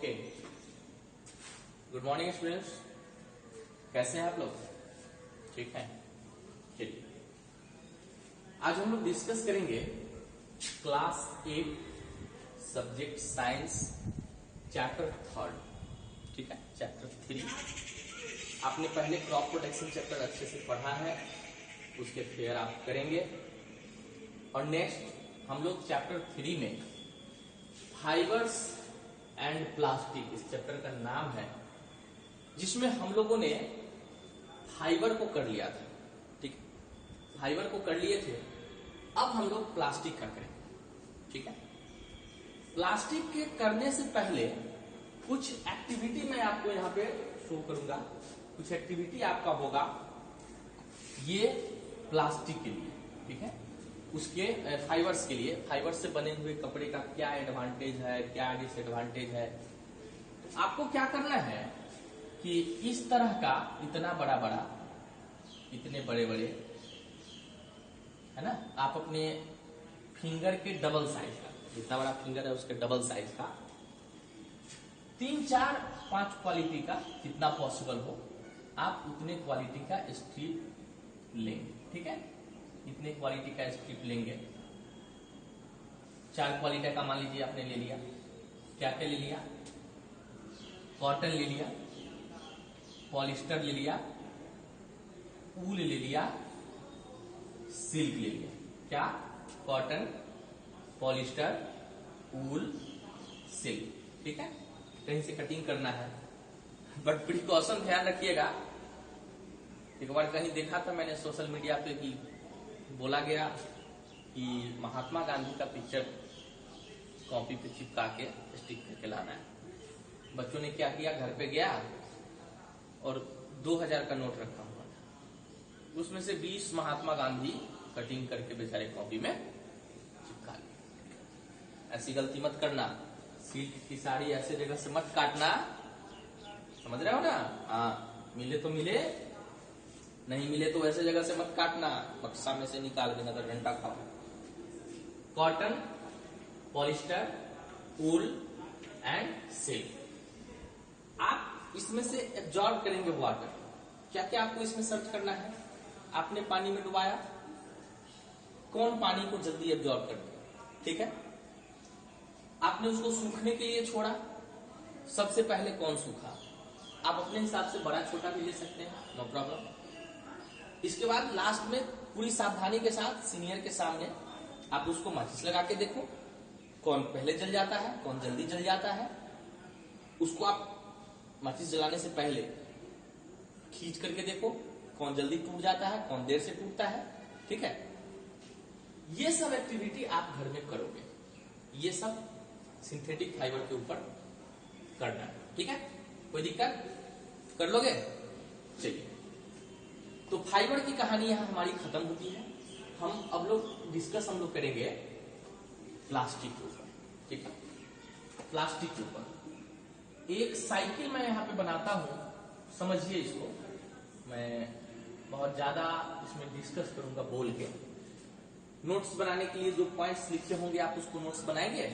Okay, good morning students, कैसे हैं आप लोग? ठीक है, चलिए आज हम लोग डिस्कस करेंगे क्लास 8 सब्जेक्ट साइंस चैप्टर 3। ठीक है, चैप्टर 3 आपने पहले क्रॉप प्रोटेक्शन चैप्टर अच्छे से पढ़ा है, उसके फेयर आप करेंगे। और नेक्स्ट हम लोग चैप्टर 3 में फाइबर्स एंड प्लास्टिक, इस चैप्टर का नाम है, जिसमें हम लोगों ने फाइबर को कर लिया था। ठीक है, फाइबर को कर लिए थे, अब हम लोग प्लास्टिक का करेंगे। ठीक है, प्लास्टिक के करने से पहले कुछ एक्टिविटी मैं आपको यहाँ पे शो करूंगा। कुछ एक्टिविटी आपका होगा ये प्लास्टिक के लिए। ठीक है, उसके फाइबर्स के लिए, फाइबर से बने हुए कपड़े का क्या एडवांटेज है, क्या डिसएडवांटेज है। तो आपको क्या करना है कि इस तरह का इतना बड़ा बड़ा, इतने बड़े बड़े, है ना, आप अपने फिंगर के डबल साइज का, जितना बड़ा फिंगर है उसके डबल साइज का 3, 4, 5 क्वालिटी का, जितना पॉसिबल हो आप उतने क्वालिटी का स्ट्रिप लेंगे। ठीक है, इतने क्वालिटी का स्ट्रिप लेंगे। 4 क्वालिटी का मान लीजिए आपने ले लिया। क्या क्या ले लिया? कॉटन ले लिया, पॉलिस्टर ले लिया, ऊल ले लिया, सिल्क ले लिया। क्या? कॉटन, पॉलिस्टर, ऊल, सिल्क। ठीक है, कहीं से कटिंग करना है, बट प्रिकॉशन ध्यान रखिएगा। एक बार कहीं देखा था मैंने सोशल मीडिया पे कि बोला गया कि महात्मा गांधी का पिक्चर कॉपी पे चिपका के स्टिक करके लाना है। बच्चों ने क्या किया, घर पे गया और 2000 का नोट रखा हुआ था, उसमें से 20 महात्मा गांधी कटिंग करके बेचारे कॉपी में चिपका लिए। ऐसी गलती मत करना। सिल्क की साड़ी ऐसे जगह से मत काटना, समझ रहे हो ना? हाँ, मिले तो मिले, नहीं मिले तो ऐसे जगह से मत काटना, बक्सा में से निकाल देना तो डंडा खाओ। Cotton, polyester, wool and silk. आप इसमें से एब्जॉर्ब करेंगे वाटर। क्या क्या आपको इसमें सर्च करना है? आपने पानी में डुबाया, कौन पानी को जल्दी एब्जॉर्ब करता है? ठीक है, आपने उसको सूखने के लिए छोड़ा, सबसे पहले कौन सूखा? आप अपने हिसाब से बड़ा छोटा भी ले सकते हैं, नो प्रॉब्लम। इसके बाद लास्ट में पूरी सावधानी के साथ सीनियर के सामने आप उसको माचिस लगा के देखो, कौन पहले जल जाता है, कौन जल्दी जल जाता है। उसको आप माचिस जलाने से पहले खींच करके देखो, कौन जल्दी टूट जाता है, कौन देर से टूटता है। ठीक है, ये सब एक्टिविटी आप घर में करोगे, ये सब सिंथेटिक फाइबर के ऊपर करना है। ठीक है, कोई दिक्कत? कर लोगे? चलिए, तो फाइबर की कहानी यहां हमारी खत्म होती है। हम अब लोग डिस्कस करेंगे प्लास्टिक के ऊपर। ठीक है, प्लास्टिक के ऊपर एक साइकिल मैं यहां पे बनाता हूं, समझिए इसको। मैं बहुत ज्यादा इसमें डिस्कस करूंगा बोल के। नोट्स बनाने के लिए जो पॉइंट्स लिखे होंगे आप उसको नोट्स बनाएंगे,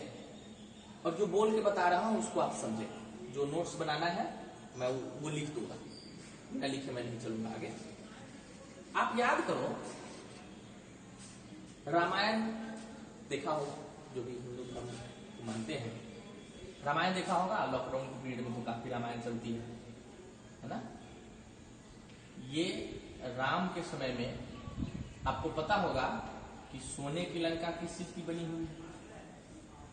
और जो बोल के बता रहा हूं उसको आप समझें। जो नोट्स बनाना है मैं वो लिख दूंगा, बिना लिखे मैं नहीं चलूंगा आगे। आप याद करो, रामायण देखा हो, जो भी हिंदू धर्म को मानते हैं, रामायण देखा होगा। लॉकडाउन के पीरियड में तो काफी रामायण चलती है ना? ये राम के समय में आपको पता होगा कि सोने की लंका किस चीज की बनी हुई है।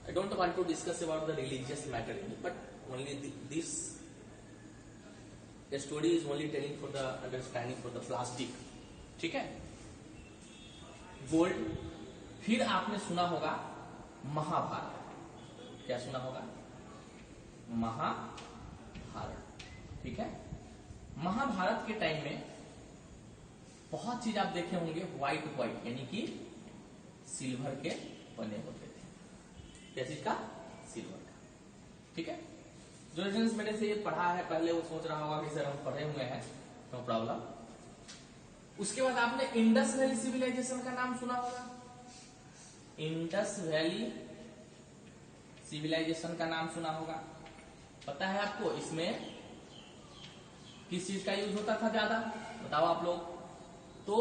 I don't want to discuss about the religious matter, but only this story is only telling for the understanding for the plastic. ठीक है, गोल्ड। फिर आपने सुना होगा महाभारत। क्या सुना होगा? महाभारत। ठीक है, महाभारत के टाइम में बहुत चीज आप देखे होंगे व्हाइट व्हाइट, यानी कि सिल्वर के बने होते थे। क्या चीज का? सिल्वर का। ठीक है, जो स्टूडेंट्स मेरे से ये पढ़ा है पहले वो सोच रहा होगा कि सर हम पढ़े हुए हैं, नो प्रॉब्लम। उसके बाद आपने इंडस वैली सिविलाइजेशन का नाम सुना होगा। इंडस वैली सिविलाइजेशन का नाम सुना होगा। पता है आपको इसमें किस चीज का यूज होता था ज्यादा, बताओ आप लोग। तो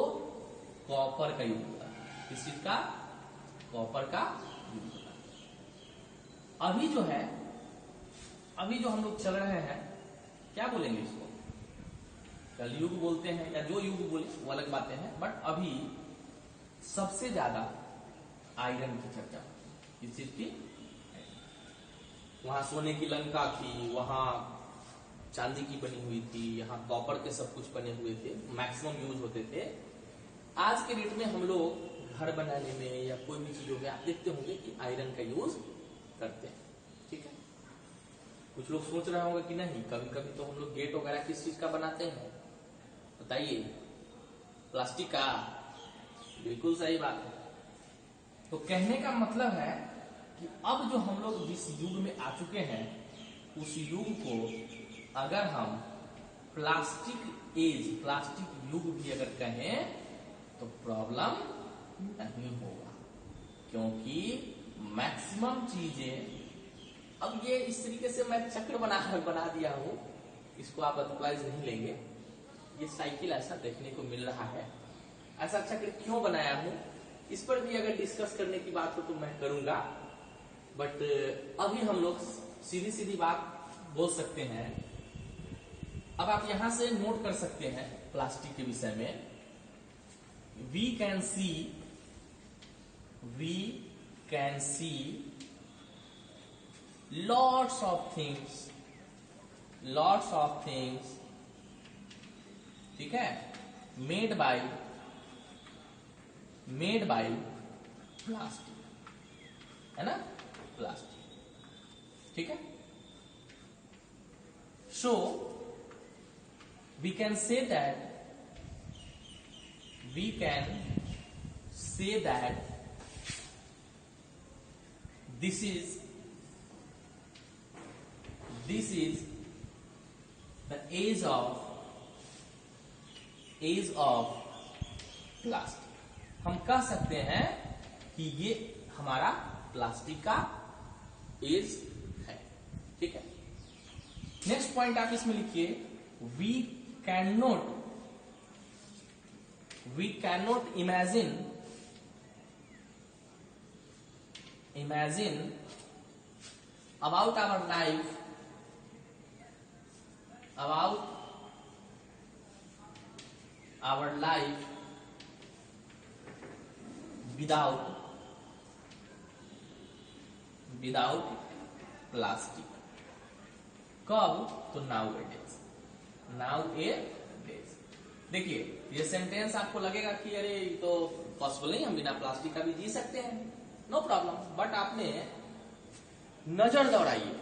कॉपर का यूज होता था। किस चीज का? कॉपर का यूज होता था। अभी जो हम लोग चल रहे हैं, क्या बोलेंगे इसको? कलयुग बोलते हैं या जो युग बोले वो अलग बातें हैं, बट अभी सबसे ज्यादा आयरन की चर्चा होती है। किस चीज की? वहां सोने की लंका थी, वहां चांदी की बनी हुई थी, यहाँ कॉपर के सब कुछ बने हुए थे, मैक्सिमम यूज होते थे। आज के डेट में हम लोग घर बनाने में या कोई भी चीजों में आप देखते होंगे कि आयरन का यूज करते हैं। ठीक है, कुछ लोग सोच रहे होंगे कि नहीं, कभी कभी तो हम लोग गेट वगैरह किस चीज का बनाते हैं, बताइए? प्लास्टिक का। बिल्कुल सही बात है। तो कहने का मतलब है कि अब जो हम लोग जिस युग में आ चुके हैं, उस युग को अगर हम प्लास्टिक युग भी अगर कहें तो प्रॉब्लम नहीं होगा, क्योंकि मैक्सिमम चीजें, अब ये इस तरीके से मैं चक्र बना दिया हूं, इसको आप अदरवाइज नहीं लेंगे। ये साइकिल ऐसा देखने को मिल रहा है, ऐसा चक्र क्यों बनाया हूं, इस पर भी अगर डिस्कस करने की बात हो तो मैं करूंगा, बट अभी हम लोग सीधी सीधी बात बोल सकते हैं। अब आप यहां से नोट कर सकते हैं प्लास्टिक के विषय में। We can see lots of things, ठीक है, मेड बाय प्लास्टिक, है ना, प्लास्टिक। ठीक है, सो we can say that this is the age of plastic. हम कह सकते हैं कि ये हमारा प्लास्टिक का एज है। ठीक है, नेक्स्ट पॉइंट आप इसमें लिखिए, we can not imagine about our life without plastic. कब? तो नाउएडेज। देखिए, ये सेंटेंस आपको लगेगा कि अरे ये तो पॉसिबल नहीं, हम बिना प्लास्टिक का भी जी सकते हैं, नो प्रॉब्लम। बट आपने नजर दौड़ाइए,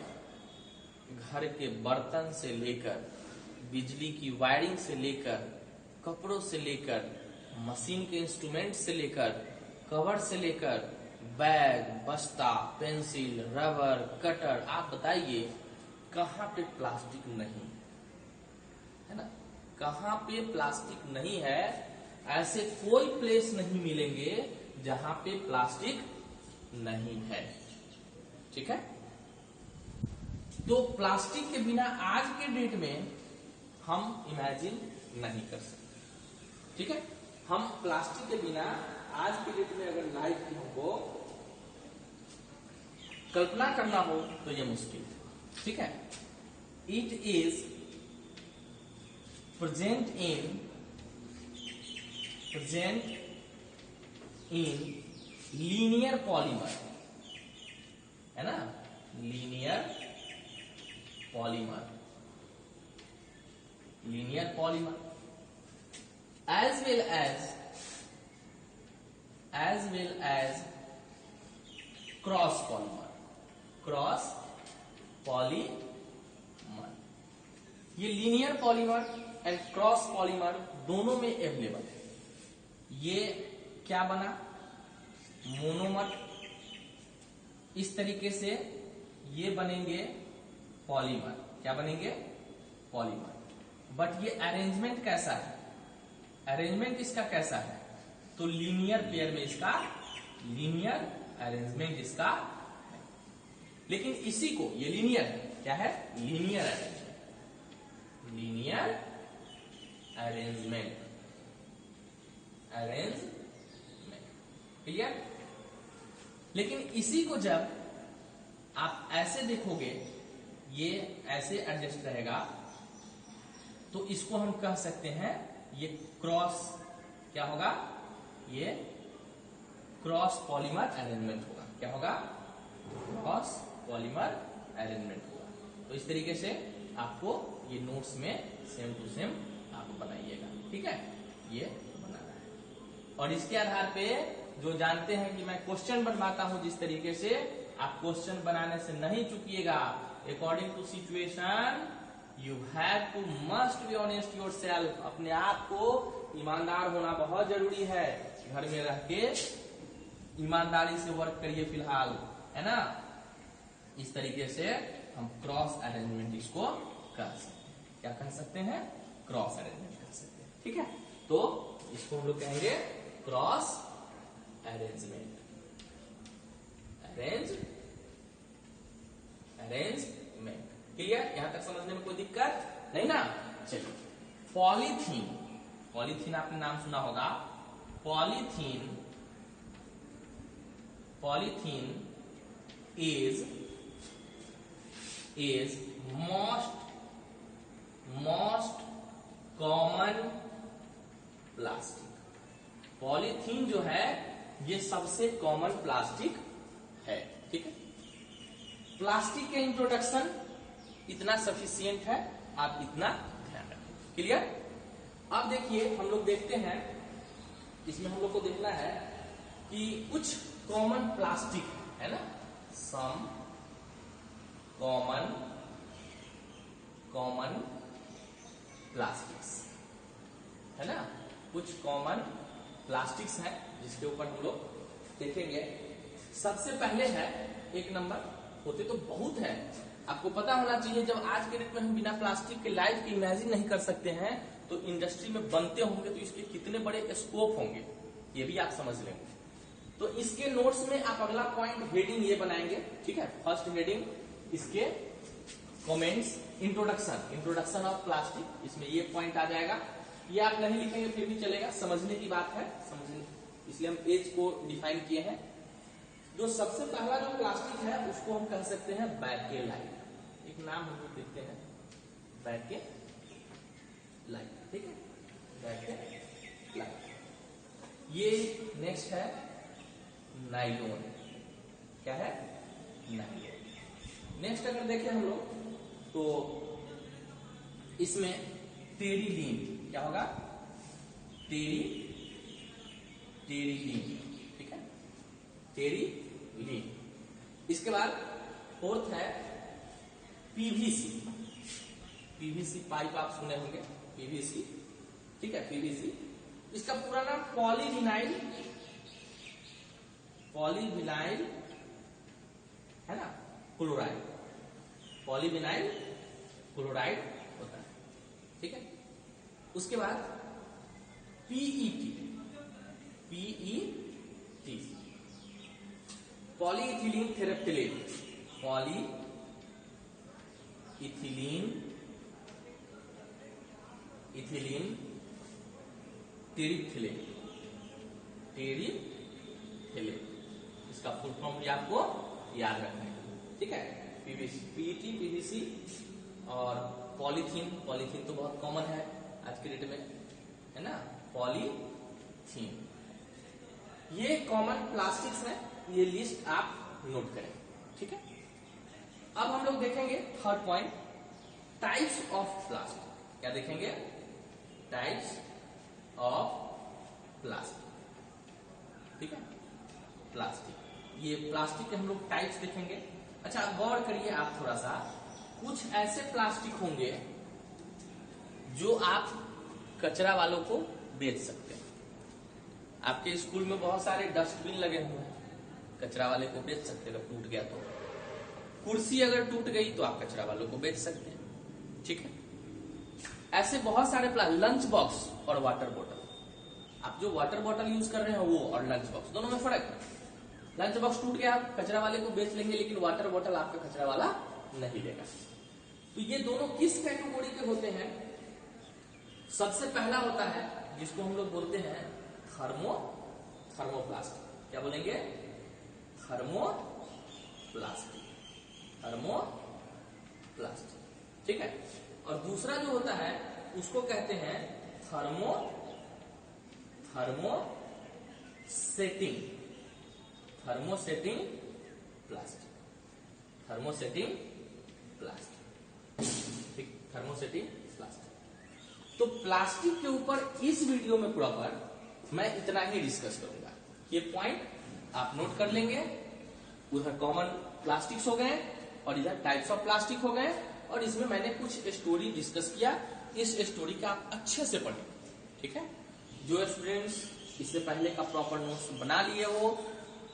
घर के बर्तन से लेकर, बिजली की वायरिंग से लेकर, कपड़ों से लेकर, मशीन के इंस्ट्रूमेंट से लेकर, कवर से लेकर, बैग, बस्ता, पेंसिल, रबर, कटर, आप बताइए कहां पे प्लास्टिक नहीं है ना? कहां पे प्लास्टिक नहीं है? ऐसे कोई प्लेस नहीं मिलेंगे जहां पे प्लास्टिक नहीं है। ठीक है, तो प्लास्टिक के बिना आज के डेट में हम इमेजिन नहीं कर सकते। ठीक है, हम प्लास्टिक के बिना आज के डेट में अगर लाइफ की हमको कल्पना करना हो तो ये मुश्किल है। ठीक है, it is present in linear polymer, है ना, linear polymer as well as cross polymer. ये linear polymer and cross polymer दोनों में अवेलेबल है। ये क्या बना? मोनोमर। इस तरीके से ये बनेंगे पॉलीमर। क्या बनेंगे? पॉलीमर। बट ये अरेंजमेंट कैसा है? अरेंजमेंट इसका कैसा है? तो लीनियर पेयर में इसका लीनियर अरेंजमेंट इसका है। लेकिन इसी को, ये लीनियर है, क्या है? Linear arrangement, linear arrangement, arrangement. Clear? लेकिन इसी को जब आप ऐसे देखोगे, ये ऐसे एडजस्ट रहेगा, तो इसको हम कह सकते हैं ये क्रॉस, क्या होगा? ये क्रॉस पॉलीमर अरेंजमेंट होगा। क्या होगा? क्रॉस पॉलीमर अरेंजमेंट होगा। तो इस तरीके से आपको ये नोट्स में सेम टू सेम आप बनाइएगा। ठीक है, ये बनाना है। और इसके आधार पे जो जानते हैं कि मैं क्वेश्चन बनवाता हूं जिस तरीके से, आप क्वेश्चन बनाने से नहीं चूकिएगा। According to situation you have to must be honest yourself. अपने आप को ईमानदार होना बहुत जरूरी है। घर में रह के ईमानदारी से वर्क करिए फिलहाल, है ना। इस तरीके से हम क्रॉस अरेंजमेंट इसको कर सकते हैं। क्या कह सकते हैं? क्रॉस अरेंजमेंट कर सकते हैं। ठीक है, तो इसको हम लोग कहेंगे क्रॉस अरेंजमेंट, अरेंजमेंट। क्लियर? यहां तक समझने में कोई दिक्कत नहीं ना? चलिए, पॉलीथीन, पॉलीथीन आपने नाम सुना होगा। Polythene, polythene is most common plastic. Polythene जो है ये सबसे कॉमन प्लास्टिक है। ठीक है, प्लास्टिक के इंट्रोडक्शन इतना सफिशियंट है, आप इतना ध्यान रखें। क्लियर? अब देखिए, हम लोग देखते हैं, इसमें हम लोग को देखना है कि कुछ कॉमन प्लास्टिक है ना, सम कॉमन प्लास्टिक्स है ना, कुछ कॉमन प्लास्टिक्स हैं जिसके ऊपर हम लोग देखेंगे। सबसे पहले है एक नंबर, होते तो बहुत है, आपको पता होना चाहिए। जब आज के डेट में हम बिना प्लास्टिक के लाइफ की इमेजिन नहीं कर सकते हैं, तो इंडस्ट्री में बनते होंगे तो इसके कितने बड़े स्कोप होंगे, ये भी आप समझ लेंगे। तो इसके नोट्स में आप अगला पॉइंट हेडिंग ये बनाएंगे। ठीक है, फर्स्ट हेडिंग इसके कमेंट्स, इंट्रोडक्शन ऑफ प्लास्टिक, इसमें ये पॉइंट आ जाएगा। ये आप नहीं लिखेंगे फिर भी चलेगा, समझने की बात है, समझने, इसलिए हम एज को डिफाइन किए हैं। जो सबसे पहला जो प्लास्टिक है उसको हम कह सकते हैं बैकेलाइट। एक नाम हम लोग देखते हैं, बैकेलाइट। ठीक है, बैकेलाइट। ये नेक्स्ट है नाइलोन। क्या है? नाइलोन। नेक्स्ट अगर देखें हम लोग तो इसमें टेरिलीन, क्या होगा? टेरिलीन। ठीक है, टेरिलीन। इसके बाद फोर्थ है पीवीसी। पीवीसी पाइप आप सुने होंगे, पीवीसी। ठीक है, पीवीसी। इसका पूरा नाम पॉलीविनाइल है ना, क्लोराइड, पॉलीविनाइल क्लोराइड होता है। ठीक है, उसके बाद पीईटी, पॉलीइथिलीन थेरेप्टिलेट, इथिलीन टेरिप्थिलेट, इसका फुल फॉर्म भी आपको याद रखना है। ठीक है, पीईटी, पीवीसी और पॉलीथीन तो बहुत कॉमन है आज के डेट में, है ना, पॉलीथीन। ये कॉमन प्लास्टिक्स हैं, ये लिस्ट आप नोट करें। ठीक है, अब हम लोग देखेंगे third point, types of plastic. क्या देखेंगे? Types of plastic. ठीक है, प्लास्टिक, ये प्लास्टिक के हम लोग टाइप्स देखेंगे। अच्छा, गौर करिए आप थोड़ा सा, कुछ ऐसे प्लास्टिक होंगे जो आप कचरा वालों को बेच सकते हैं। आपके स्कूल में बहुत सारे डस्टबिन लगे हुए हैं, कचरा वाले को बेच सकते हैं। अगर टूट गया तो, कुर्सी अगर टूट गई तो आप कचरा वालों को बेच सकते हैं। ठीक है, ऐसे बहुत सारे लंच बॉक्स और वाटर बोतल, आप जो वाटर बोतल यूज कर रहे हैं वो और लंच बॉक्स, दोनों में फर्क है। लंच बॉक्स टूट गया, आप कचरा वाले को बेच लेंगे, लेकिन वाटर बोतल आपका कचरा वाला नहीं देगा। तो ये दोनों किस कैटेगरी के होते हैं? सबसे पहला होता है जिसको हम लोग बोलते हैं थर्मोप्लास्ट। क्या बोलेंगे? थर्मोप्लास्ट। ठीक है। और दूसरा जो होता है उसको कहते हैं थर्मोसेटिंग प्लास्ट। ठीक, थर्मोसेटिंग प्लास्ट। तो प्लास्टिक के ऊपर इस वीडियो में प्रॉपर मैं इतना ही डिस्कस करूंगा। ये पॉइंट आप नोट कर लेंगे। उधर कॉमन प्लास्टिक्स हो गए और इधर टाइप्स ऑफ प्लास्टिक हो गए, और इसमें मैंने कुछ स्टोरी डिस्कस किया। इस स्टोरी का आप अच्छे से पढ़ें। ठीक है। जो स्टूडेंट्स इससे पहले का प्रॉपर नोट्स बना लिए हो,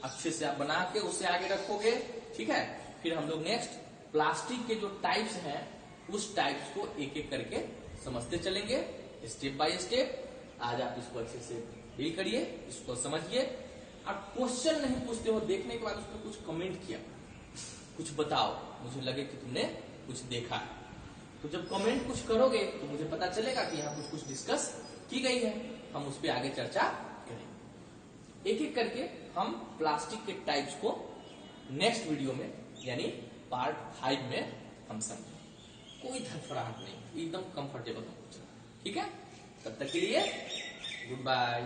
अच्छे से आप बना के उसे आगे रखोगे। ठीक है। फिर हम लोग नेक्स्ट प्लास्टिक के जो टाइप्स हैं उस टाइप्स को एक एक करके समझते चलेंगे, स्टेप बाय स्टेप। आज आप इसको अच्छे से डील करिए, इसको समझिए। आप क्वेश्चन नहीं पूछते हो, देखने के बाद उसमें कुछ कमेंट किया, कुछ बताओ, मुझे लगे कि तुमने कुछ देखा है। तो जब कमेंट कुछ करोगे तो मुझे पता चलेगा कि यहाँ कुछ डिस्कस की गई है, हम उस पर आगे चर्चा करेंगे। एक एक करके हम प्लास्टिक के टाइप्स को नेक्स्ट वीडियो में यानी पार्ट 5 में हम समझेंगे। कोई धड़फड़ाहट नहीं, एकदम कंफर्टेबल हो। ठीक है। तब तक के लिए गुड बाय।